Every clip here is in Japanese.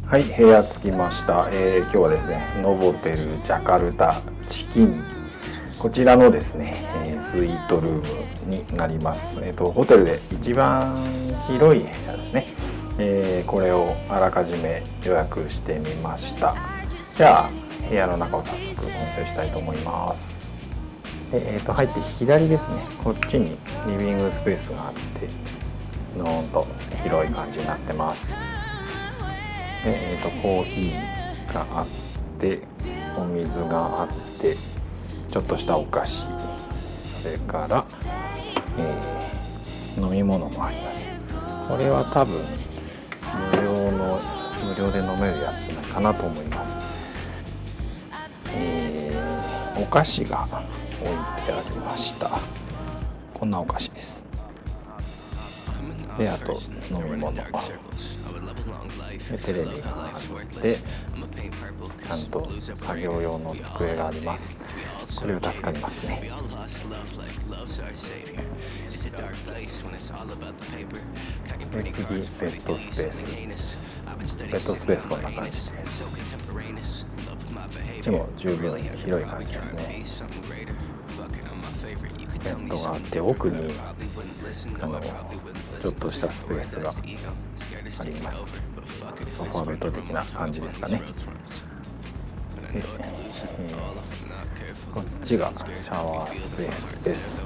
はい、部屋着きました。今日はですね、ノボテルジャカルタチキン、こちらのですね、スイートルームになります。ホテルで一番広い部屋ですね。これをあらかじめ予約してみました。じゃあ部屋の中を早速お見せしたいと思います。入って左ですね。こっちにリビングスペースがあって、のーんと広い感じになってます。で、コーヒーがあって、お水があって、ちょっとしたお菓子、それから、飲み物もあります。これは多分無料で飲めるやつじゃないかなと思います。お菓子が置いてありました。こんなお菓子です。で、あと飲み物。でテレビがあって、ちゃんと作業用の机があります。これは助かりますね。で、次、ベッドスペース。ベッドスペースこんな感じです。こっちも十分広い感じですね。ベッドがあって、奥にちょっとしたスペースがあります。ソファーベッド的な感じですかね。で、こっちがシャワースペースです。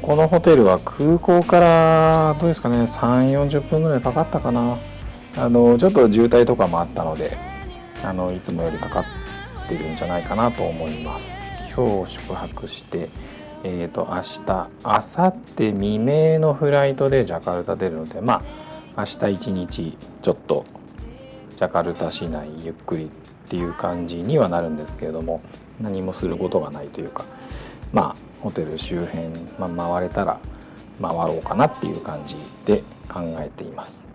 このホテルは空港からどうですかね、3、40分ぐらいかかったかな。ちょっと渋滞とかもあったので、いつもよりかかってるんじゃないかなと思います。今日宿泊して、明日、明後日未明のフライトでジャカルタ出るので、明日一日ちょっとジャカルタ市内ゆっくりっていう感じにはなるんですけれども、何もすることがないというか、ホテル周辺、回れたら回ろうかなっていう感じで考えています。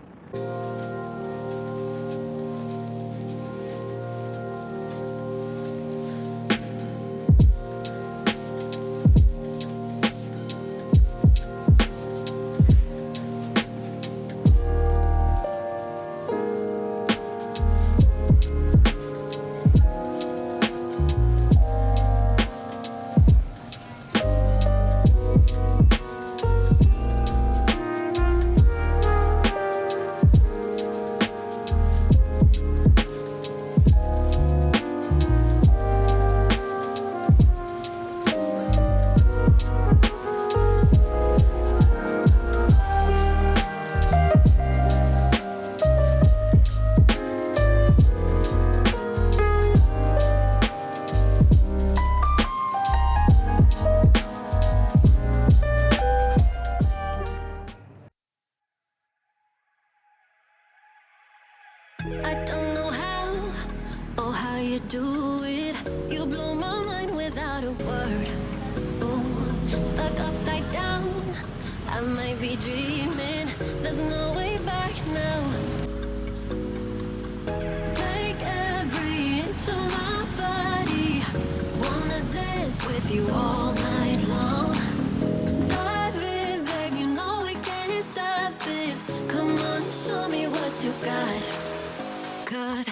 I don't know how or how you do it. You blow my mind without a word. Oh, stuck upside down. I might be dreaming. There's no way back now. Take every inch of my body. Wanna dance with you all night long. Dive in, babe. You know we can't stop this. Come on and show me what you got. 'Cause